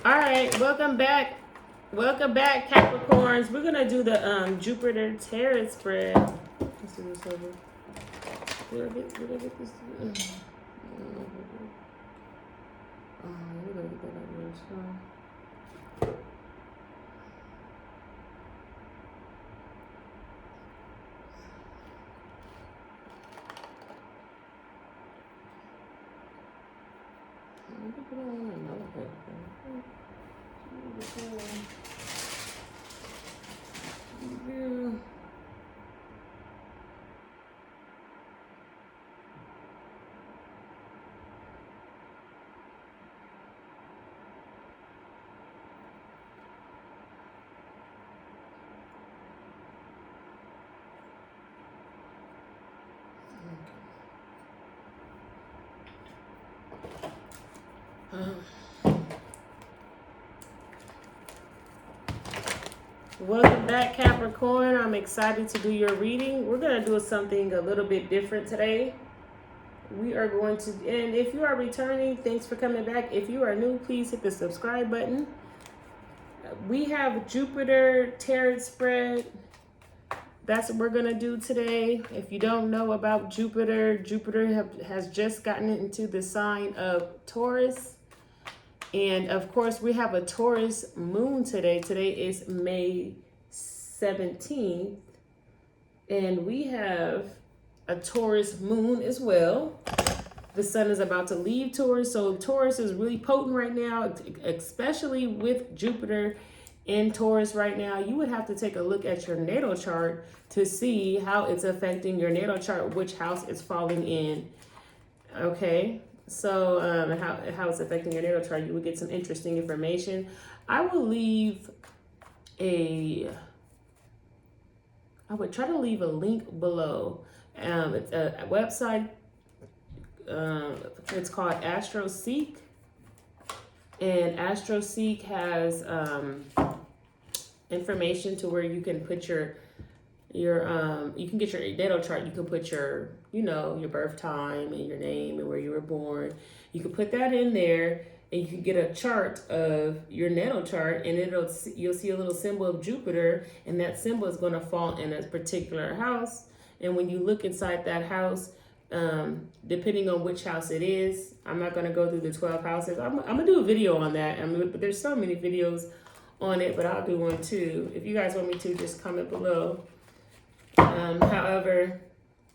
All right, welcome back. Welcome back, Capricorns. We're gonna do the Jupiter tarot spread. Let's do this over. Did I get this? Oh, we're gonna get that out of here. I think we don't want another paper. Yeah. Welcome back, Capricorn. I'm excited to do your reading. We're going to do something a little bit different today. We are going to, and if you are returning, thanks for coming back. If you are new, please hit the subscribe button. We have Jupiter tarot spread. That's what we're going to do today. If you don't know about Jupiter, Jupiter has just gotten into the sign of Taurus. And of course, we have a Taurus moon today. Today is May 17th. And we have a Taurus moon as well. The sun is about to leave Taurus. So Taurus is really potent right now, especially with Jupiter in Taurus right now. You would have to take a look at your natal chart to see how it's affecting your natal chart, which house it's falling in. Okay. So how it's affecting your natal chart, you will get some interesting information. I would try to leave a link below. It's a website. It's called AstroSeek, and AstroSeek has information to where you can put your you can get your natal chart. You can put your birth time and your name and where you were born. You can put that in there, and you can get a chart of your natal chart, and you'll see a little symbol of Jupiter, and that symbol is going to fall in a particular house. And when you look inside that house, depending on which house it is, I'm not going to go through the 12 houses. I'm gonna do a video on that. But there's so many videos on it, but I'll do one too. If you guys want me to, just comment below. However,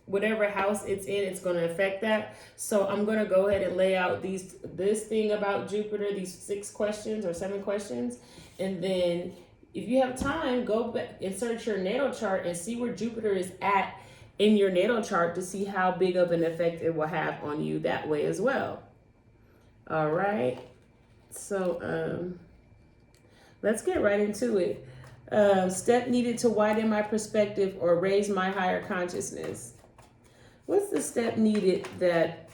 whatever house it's in, it's going to affect that. So I'm going to go ahead and lay out this thing about Jupiter, these 6 questions or 7 questions. And then if you have time, go back and search your natal chart and see where Jupiter is at in your natal chart to see how big of an effect it will have on you that way as well. All right. So let's get right into it. Step needed to widen my perspective or raise my higher consciousness. What's the step needed that,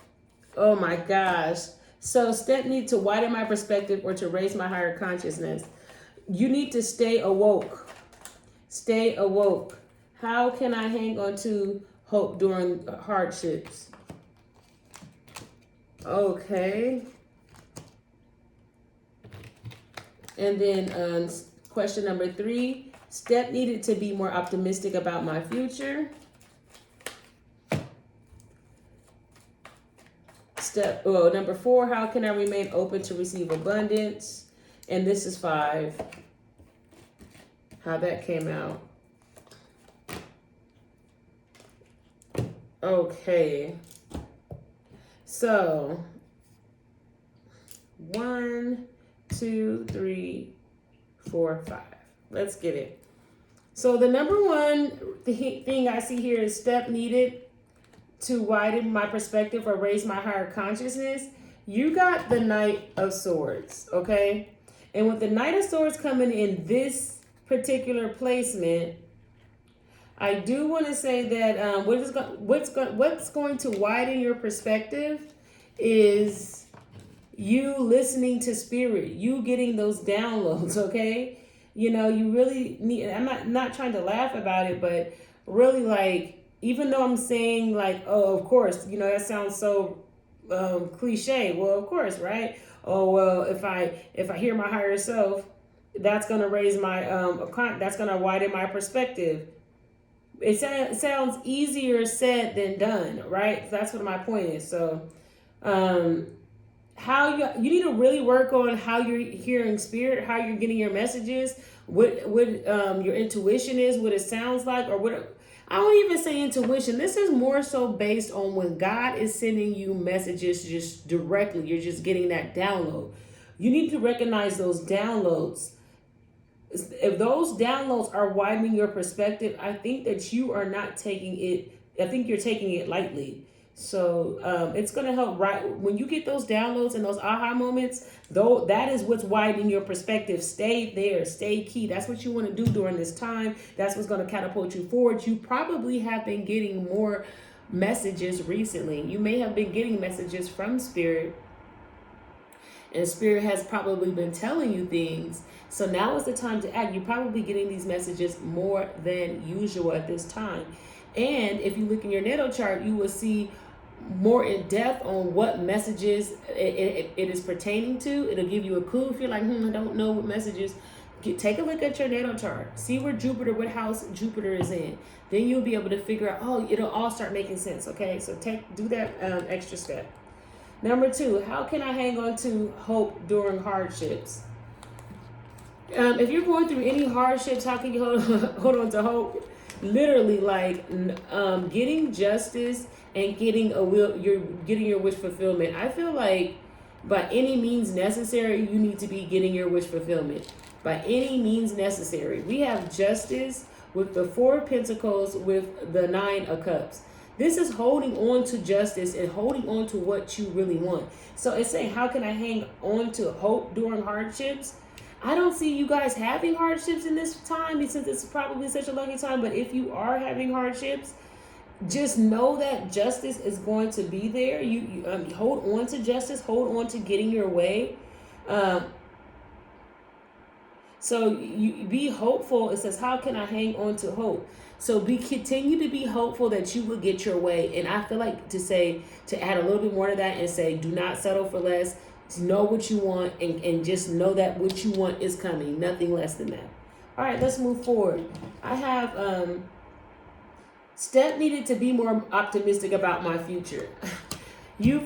oh my gosh. So step needed to widen my perspective or to raise my higher consciousness. You need to stay awoke. Stay awoke. How can I hang on to hope during hardships? Okay. And then question number 3, step needed to be more optimistic about my future. Number 4, how can I remain open to receive abundance? And this is 5. How that came out. Okay. So 1, 2, 3, 4, 5. Let's get it. So the number 1 thing I see here is step needed to widen my perspective or raise my higher consciousness. You got the Knight of Swords, okay? And with the Knight of Swords coming in this particular placement, I do want to say that what's going to widen your perspective is you listening to spirit, you getting those downloads, okay? You really need, I'm not trying to laugh about it, but really, like, even though I'm saying like, oh, of course, that sounds so cliche. Well, of course, right? oh well, if I hear my higher self, that's gonna raise my that's gonna widen my perspective. It sounds easier said than done, right? That's what my point is. So um how you need to really work on how you're hearing spirit, how you're getting your messages, what your intuition is, what it sounds like, or what. I don't even say intuition. This is more so based on when God is sending you messages just directly. You're just getting that download. You need to recognize those downloads. If those downloads are widening your perspective, I think that you are not taking it. I think you're taking it lightly. So it's going to help, right? When you get those downloads and those aha moments, though, that is what's widening your perspective. Stay there, stay key. That's what you want to do during this time. That's what's going to catapult you forward. You probably have been getting more messages recently. You may have been getting messages from spirit, and spirit has probably been telling you things. So now is the time to act. You're probably getting these messages more than usual at this time. And if you look in your natal chart, you will see more in depth on what messages it is pertaining to. It'll give you a clue if you're like, I don't know what messages. Take a look at your natal chart. See where Jupiter, what house Jupiter is in. Then you'll be able to figure out, oh, it'll all start making sense. Okay, so do that extra step. Number 2, how can I hang on to hope during hardships? If you're going through any hardships, how can you hold on to hope? Literally, like getting justice and getting getting your wish fulfillment. I feel like by any means necessary, you need to be getting your wish fulfillment. By any means necessary. We have justice with the 4 of Pentacles with the 9 of Cups. This is holding on to justice and holding on to what you really want. So it's saying, how can I hang on to hope during hardships? I don't see you guys having hardships in this time, since it's probably such a lucky time. But if you are having hardships, just know that justice is going to be there. You hold on to justice, hold on to getting your way. So you be hopeful. It says, how can I hang on to hope? So continue to be hopeful that you will get your way. And I feel like to add a little bit more to that and say, do not settle for less. Know what you want and just know that what you want is coming. Nothing less than that. All right, let's move forward. I have step needed to be more optimistic about my future. You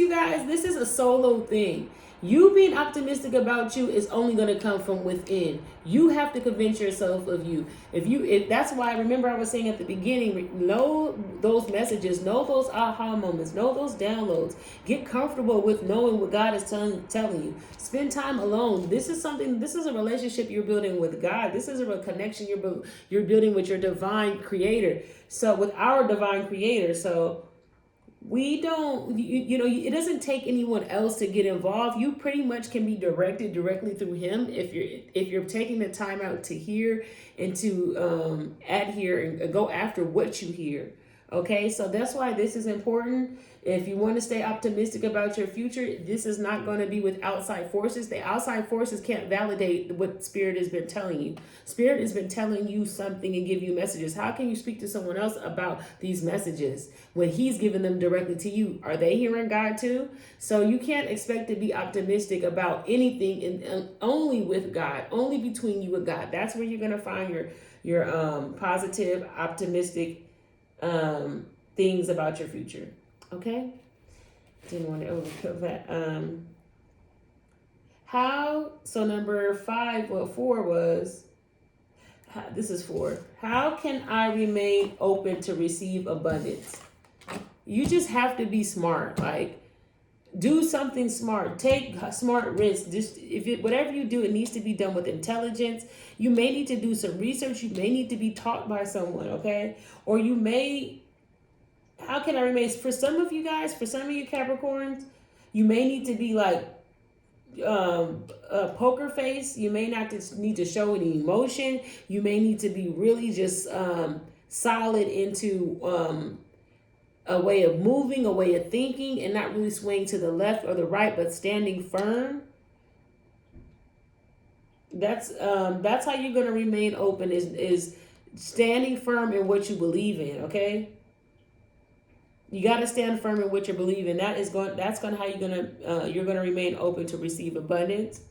guys, this is a solo thing. You being optimistic about you is only going to come from within. You have to convince yourself of you. If that's why, remember I was saying at the beginning, know those messages, know those aha moments, know those downloads. Get comfortable with knowing what God is telling you. Spend time alone. This is a relationship you're building with God. This is a connection you're building with your divine creator. So with our divine creator. So we don't, it doesn't take anyone else to get involved. You pretty much can be directed directly through him if you're taking the time out to hear and to adhere and go after what you hear. Okay, so that's why this is important. If you want to stay optimistic about your future, this is not going to be with outside forces. The outside forces can't validate what Spirit has been telling you. Spirit has been telling you something and give you messages. How can you speak to someone else about these messages when he's giving them directly to you? Are they hearing God too? So you can't expect to be optimistic about anything and only with God, only between you and God. That's where you're going to find your positive, optimistic things about your future. Okay, didn't want to overkill that. So number 5, 4 was, this is 4. How can I remain open to receive abundance? You just have to be smart. Like, do something smart. Take smart risks. Just whatever you do, it needs to be done with intelligence. You may need to do some research. You may need to be taught by someone. Okay, or you may. How can I remain? For some of you guys, for some of you Capricorns, you may need to be like a poker face. You may not need to show any emotion. You may need to be really just solid into a way of moving, a way of thinking, and not really swaying to the left or the right, but standing firm. That's how you're going to remain open, is standing firm in what you believe in. Okay. You got to stand firm in what you believe in. That's going how you're gonna remain open to receive abundance.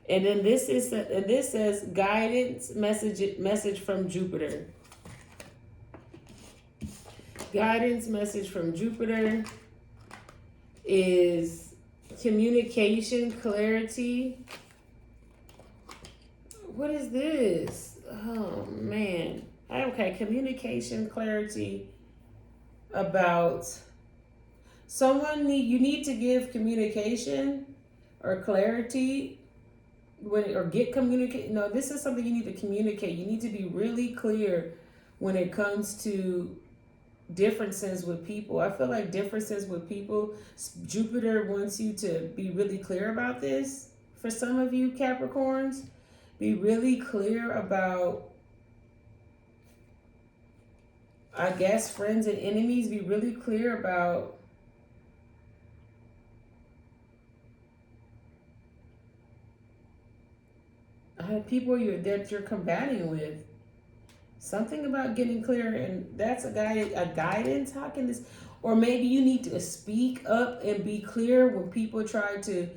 And then this says guidance message from Jupiter. Guidance message from Jupiter is communication, clarity. What is this? Oh man. Okay, communication, clarity about you need to give communication or clarity or get communicate. No, this is something you need to communicate. You need to be really clear when it comes to differences with people. I feel like differences with people, Jupiter wants you to be really clear about this. For some of you Capricorns, be really clear about, I guess, friends and enemies. Be really clear about people that you're combating with. Something about getting clear, and that's a guidance. How can this, or maybe you need to speak up and be clear when people try to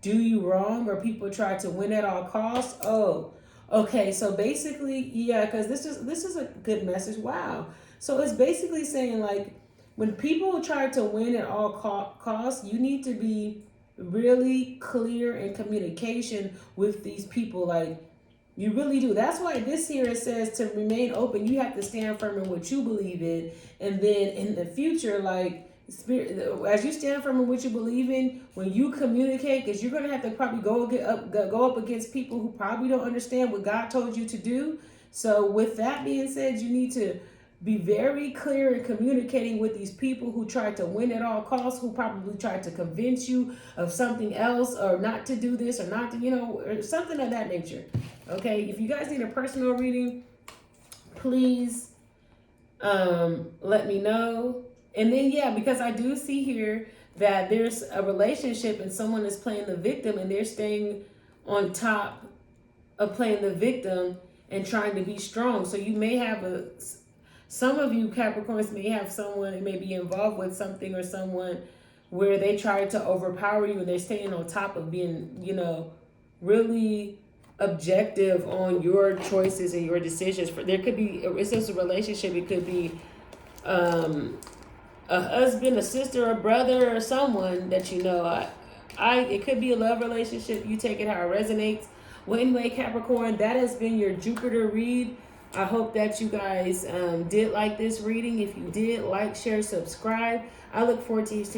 do you wrong or people try to win at all costs. Oh, okay. So basically, yeah, because this is a good message. Wow. So it's basically saying, like, when people try to win at all costs, you need to be really clear in communication with these people. Like, you really do. That's why this here, it says to remain open. You have to stand firm in what you believe in. And then in the future, like, as you stand firm in what you believe in, when you communicate, because you're going to have to probably go up against people who probably don't understand what God told you to do. So with that being said, you need to be very clear in communicating with these people who try to win at all costs, who probably tried to convince you of something else, or not to do this, or not to, or something of that nature. Okay, if you guys need a personal reading, please let me know. And then, yeah, because I do see here that there's a relationship and someone is playing the victim and they're staying on top of playing the victim and trying to be strong. So you may have some of you Capricorns may have someone that may be involved with something or someone where they try to overpower you and they're staying on top of being, really objective on your choices and your decisions. There could be, it's just a relationship. It could be a husband, a sister, a brother, or someone that it could be a love relationship. You take it how it resonates. Well, anyway, Capricorn, that has been your Jupiter read. I hope that you guys did like this reading. If you did, like, share, subscribe. I look forward to you seeing